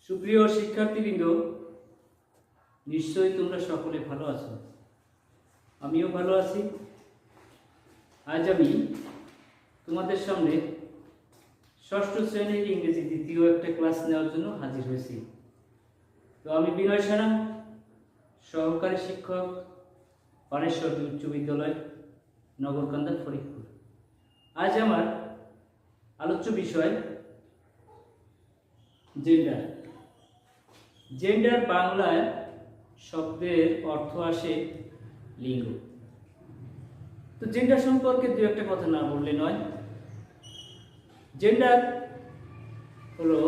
সুপ্রিয় শিক্ষার্থীবৃন্দ, নিশ্চয়ই তোমরা সকলে ভালো আছো। আমিও ভালো আছি। আজ আমি তোমাদের সামনে ষষ্ঠ শ্রেণীর ইংরেজি দ্বিতীয় একটা ক্লাস নেওয়ার জন্য হাজির হয়েছি। তো আমি বিনয় সেনা, সহকারী শিক্ষক, পানেশ্বরী উচ্চ বিদ্যালয়, নগরকান্দা, ফরিদপুর। আজ আমার আলোচ্য বিষয় জেন্ডার। জেন্ডার বাংলায় শব্দের অর্থ আসে লিঙ্গ। তো জেন্ডার সম্পর্কে দু একটা কথা না বললে নয়। জেন্ডার হলো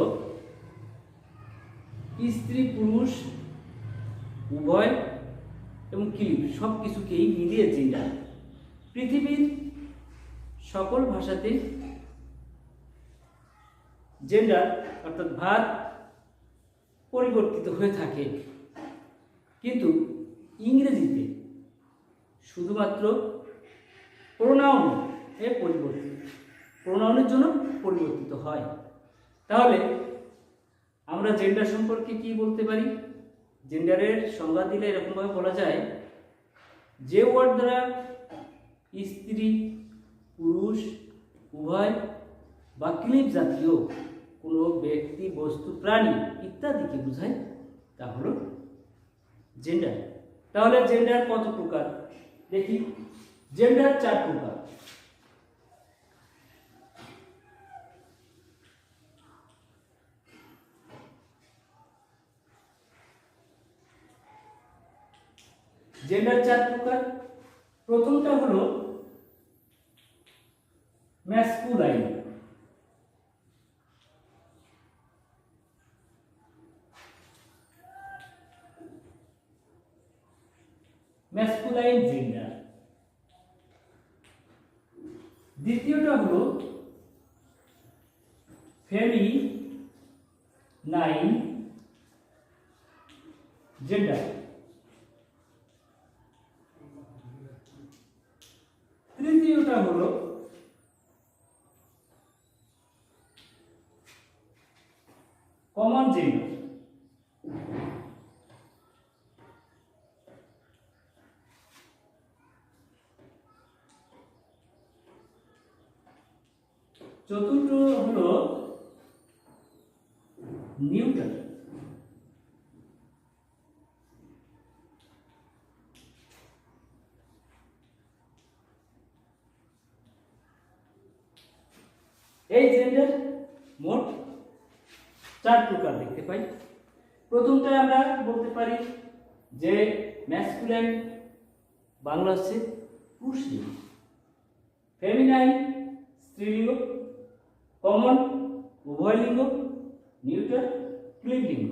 স্ত্রী পুরুষ উভয় এবং ক্লিপ সব কিছুকেই মিলিয়ে জেন্ডার। পৃথিবীর সকল ভাষাতে জেন্ডার অর্থাৎ ভার পরিবর্তিত হয়ে থাকে, কিন্তু ইংরেজিতে শুধুমাত্র প্রোনাউনের জন্য পরিবর্তিত হয়। তাহলে আমরা জেন্ডার সম্পর্কে কি বলতে পারি? জেন্ডারের সংজ্ঞা দিলে এরকমভাবে বলা যায়, যে ওয়ার্ড দ্বারা স্ত্রী পুরুষ উভয় বা ক্লিপ জাতীয় কোনো ব্যক্তি বস্তু প্রাণী ইত্যাদিকে বোঝায় তা হলো জেন্ডার। তাহলে জেন্ডার কত প্রকার দেখি। জেন্ডার 4 প্রকার। জেন্ডার 4 প্রকার। প্রথমটা হলো ম্যাসকুলাইন। Masculine gender. দ্বিতীয়টা হলো ফেমিনাইন জেন্ডার। তৃতীয়টা হলো কমন জেন্ডার। চতুর্থ হলো নিউট্রাল। এই জেন্ডার মোট 4 প্রকার দেখতে পাই। প্রথমটা আমরা বলতে পারি যে ম্যাসকুলাইন বাংলা হচ্ছে পুরুষলিঙ্গ, ফেমিনাইন স্ত্রীলিঙ্গ, কমন উভয়লিঙ্গ, নিউট্রাল ক্লিবলিঙ্গ।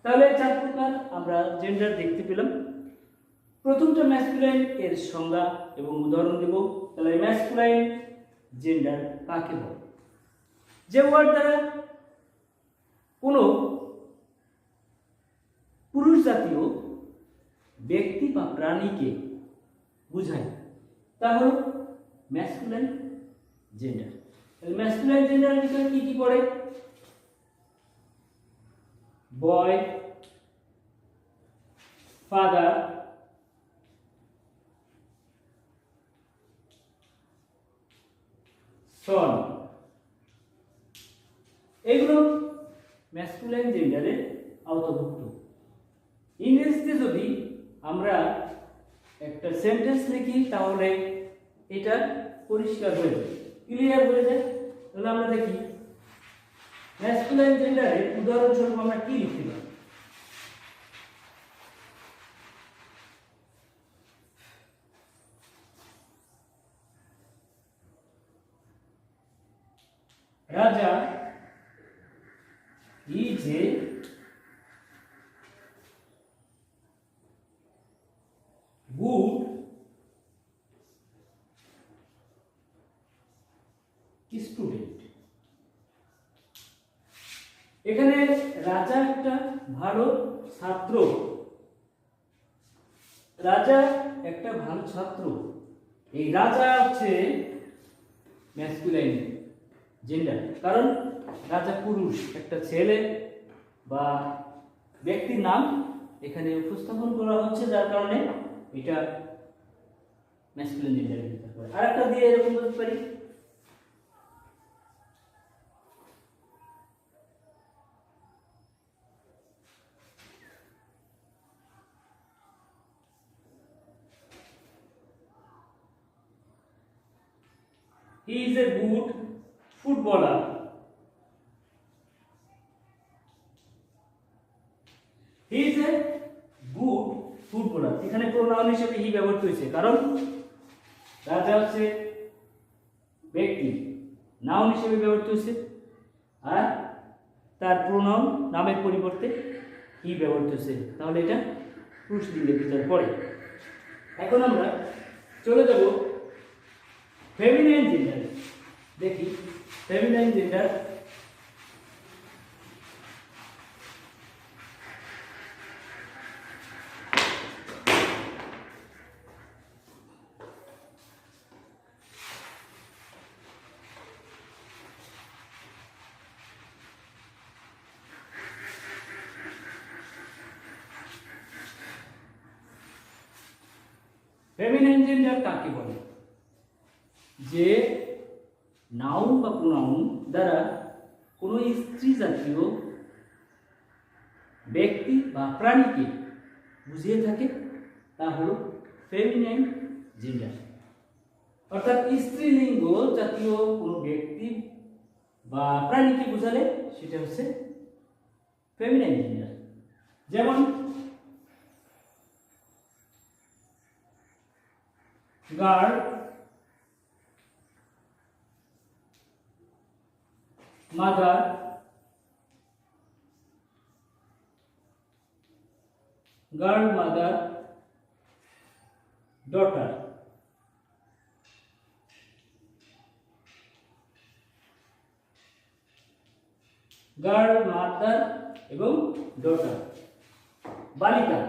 তাহলে 4 প্রকার আমরা জেন্ডার দেখতে পেলাম। প্রথমটা ম্যাসকুলাইন এর সংজ্ঞা এবং উদাহরণ দেব। তাহলে ম্যাসকুলাইন জেন্ডার কাকে বলে? যে ওয়ার্ড দ্বারা কোনো পুরুষ জাতীয় ব্যক্তি বা প্রাণীকে বোঝায় তা হলো ম্যাসকুলাইন জেন্ডার। ম্যাসকুলাইন জেন্ডারের ভিতরে কি কি পড়ে? বয়, ফাদার, সন, এগুলো ম্যাসকুলাইন জেন্ডারের আওতাভুক্ত। ইংরেজিতে যদি আমরা একটা সেন্টেন্স লিখি তাহলে এটা পরিষ্কার হয়ে যায়, ক্লিয়ার হয়ে যায়। তাহলে আমরা দেখি ম্যাসকুলাইন জেন্ডারের উদাহরণস্বরূপ আমরা কি লিখতে পারি? রাজা is a good স্টুডেন্ট। এখানে রাজা একটা ভালো ছাত্র। রাজা একটা ভালো ছাত্র। এই রাজা হচ্ছে ম্যাসকুলাইন জেন্ডার, কারণ রাজা পুরুষ, একটা ছেলে বা ব্যক্তির নাম এখানে উপস্থাপন করা হচ্ছে, যার কারণে এটা ম্যাসকুলিন জেন্ডারের ভিতর পড়ে। আরেকটা দিয়ে এরকম বলতে পারি, he is a good footballer. He is a good footballer. এখানে প্রোনাউন হিসেবে হি ব্যবহৃত হয়েছে, কারণ রাজা হচ্ছে ব্যক্তি, নাউন হিসেবে ব্যবহৃত হয়েছে, আর তার প্রোনাউন নামের পরিবর্তে হি ব্যবহৃত হয়েছে, তাহলে এটা পুরুষ লিঙ্গের ভিতরে পড়ে। এখন আমরা চলে যাব ফেমিনাইন জেন্ডারে। দেখি ফেমিনাইন জেন্ডার ফেমিনাইন জেন্ডার কাকে বলে? যে নাউন বা প্রোনাউন দ্বারা কোনো স্ত্রী জাতীয় ব্যক্তি বা প্রাণীকে বুঝিয়ে থাকে, তা হলো ফেমিনাইন জেন্ডার। অর্থাৎ স্ত্রীলিঙ্গ জাতীয় কোনো ব্যক্তি বা প্রাণীকে বোঝালে সেটা হচ্ছে ফেমিনাইন জেন্ডার। যেমন girl, mother, girl, mother, daughter. Girl, mother এবং ডটার। বালিকা,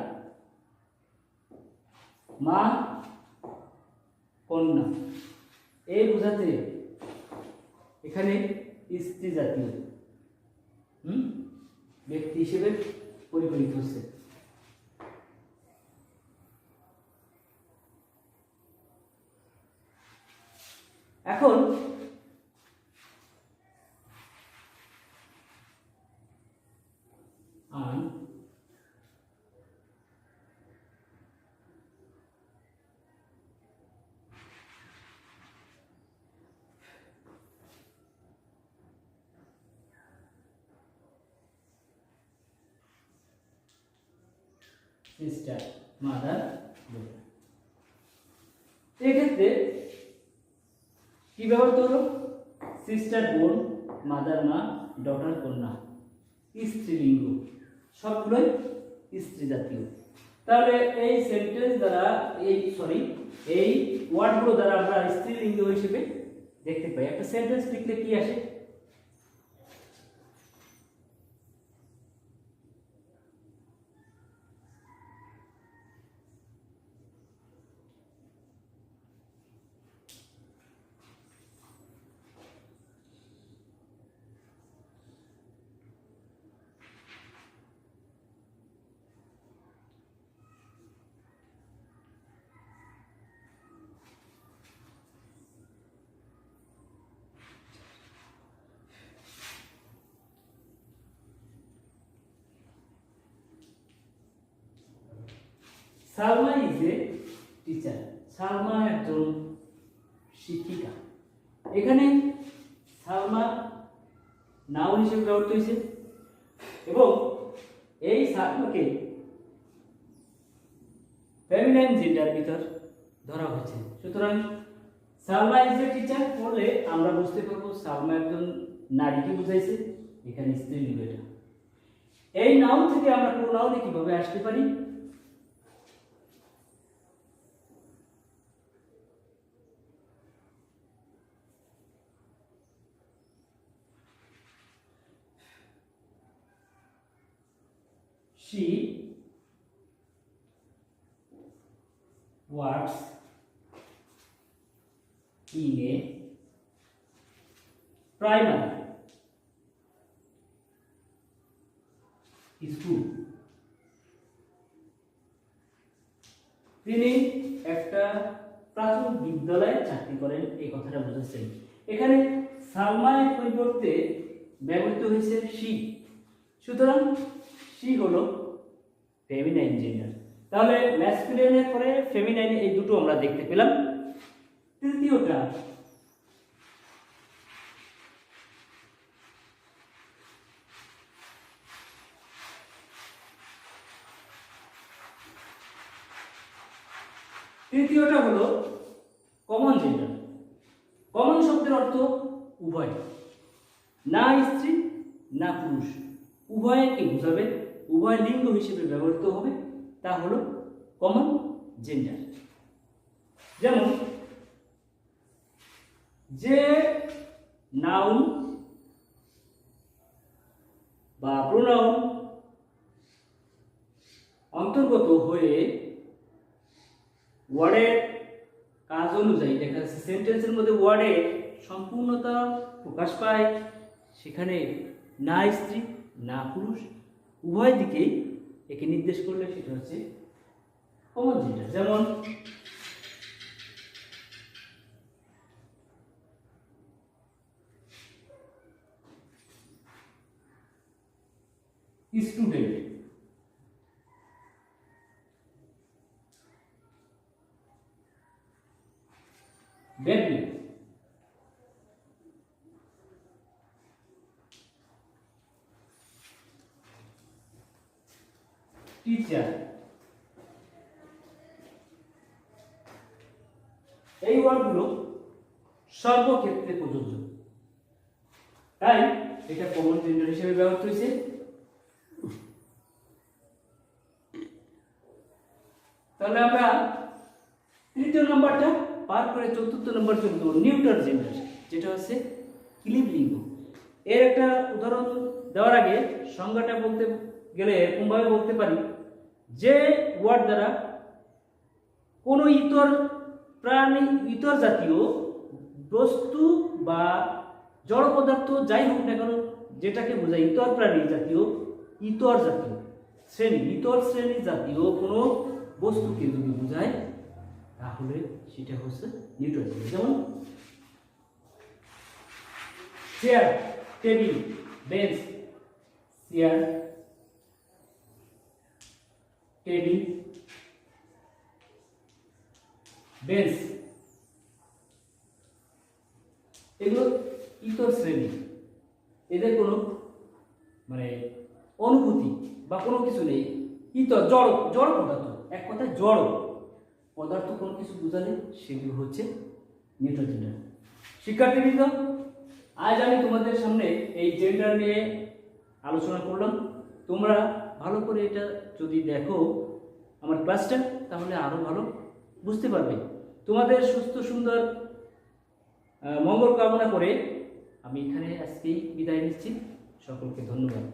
মা, কন্যা। এই বোঝাতে এখানে স্ত্রী জাতীয় ব্যক্তি হিসেবে পরিগণিত হচ্ছে। এখন সিস্টার, মাদার, ডটার। এক্ষেত্রে কি ব্যবহৃত হলো? সিস্টার বোন, মাদার মা, ডটার কন্যা, স্ত্রীলিঙ্গ, সবগুলোই স্ত্রী জাতীয়। তাহলে এই সেন্টেন্স দ্বারা এই ওয়ার্ডগুলো দ্বারা আমরা স্ত্রীলিঙ্গ হিসেবে দেখতে পাই। একটা সেন্টেন্স লিখলে কি আসে? Salma is a teacher. Salma একজন শিক্ষিকা। এখানে সালমা নাউন হিসেবে ব্যবহৃত হয়েছে এবং এই সালমাকে ফেমিনাইন জেন্ডার ভিতর ধরা হয়েছে। সুতরাং সালমা ইজ এ টিচার পড়লে আমরা বুঝতে পারবো সালমা একজন নারীকে বুঝাইছে, এখানে স্ত্রীলিঙ্গ। এটা এই নাউন থেকে আমরা প্রোনাউনে কিভাবে আসতে পারি? She works in a primary school. তিনি একটা প্রাথমিক বিদ্যালয়ে চাকরি করেন, এই কথাটা বুঝেছেন। এখানে সালমানের পরিবর্তে ব্যবহৃত হয়েছে শি, সুতরাং শি হলো ফেমিনাইন জেন্ডার। তাহলে ম্যাসকুলিনের পরে ফেমিনাইন, এই দুটো আমরা দেখতে পেলাম। তৃতীয়টা হলো কমন জেন্ডার। কমন শব্দের অর্থ উভয়, না স্ত্রী না পুরুষ, উভয়কে বোঝাবে, উভয় লিঙ্গ হিসেবে ব্যবহৃত হবে, তা হলো কমন জেন্ডার। যেমন যে নাউন বা প্রোনাউন অন্তর্গত হয়ে ওয়ার্ডের কাজ অনুযায়ী দেখা যাচ্ছে সেন্টেন্সের মধ্যে ওয়ার্ডের সম্পূর্ণতা প্রকাশ পায়, সেখানে না স্ত্রী না পুরুষ উভয় দিকেই একে নির্দেশ করলে সেটা হচ্ছে কমন জেন্ডার। যেমন স্টুডেন্ট, বেবি, টিচার, এই ওয়ার্ডগুলো সর্বক্ষেত্রে প্রযোজ্য, তাই এটা কমন জেন্ডার হিসেবে ব্যবহৃত হয়েছে। তাহলে আমরা তৃতীয় নম্বরটা পার করে চতুর্থ নম্বর চলে যাব, নিউট্রাল জেন্ডার, যেটা হচ্ছে ক্লিব লিঙ্গ। এর একটা উদাহরণ দেওয়ার আগে সংজ্ঞাটা বলতে গেলে এরকমভাবে বলতে পারি, যে ওয়ার্ড দ্বারা কোনো ইতর প্রাণী, ইতর জাতীয় বস্তু বা জড় পদার্থ যাই হোক না কেন, যেটাকে বোঝায় ইতর প্রাণী জাতীয়, ইতর জাতীয় শ্রেণী, ইতর শ্রেণী জাতীয় কোনো বস্তুকে যদি বোঝায় তাহলে সেটা হচ্ছে নিউট্রাল জেন্ডার। যেমন chair, table, bench, chair, table, bench, এগুলো ইতর শ্রেণী, এদের কোনো মানে অনুভূতি বা কোনো কিছু নেই, ইতর জড়, জড় পদার্থ, এক কথায় জড় পদার্থ কোনো কিছু বোঝালে সেগুলো হচ্ছে নিউট্রাল জেন্ডার। শিক্ষার্থীবৃন্দ, আজ আমি তোমাদের সামনে এই জেন্ডার নিয়ে আলোচনা করলাম। তোমরা ভালো করে এটা যদি দেখো আমার ক্লাসটা, তাহলে আরো ভালো বুঝতে পারবে। তোমাদের সুস্থ সুন্দর মঙ্গল কামনা করে আমি এখানে আজকেই বিদায় নিচ্ছি। সকলকে ধন্যবাদ।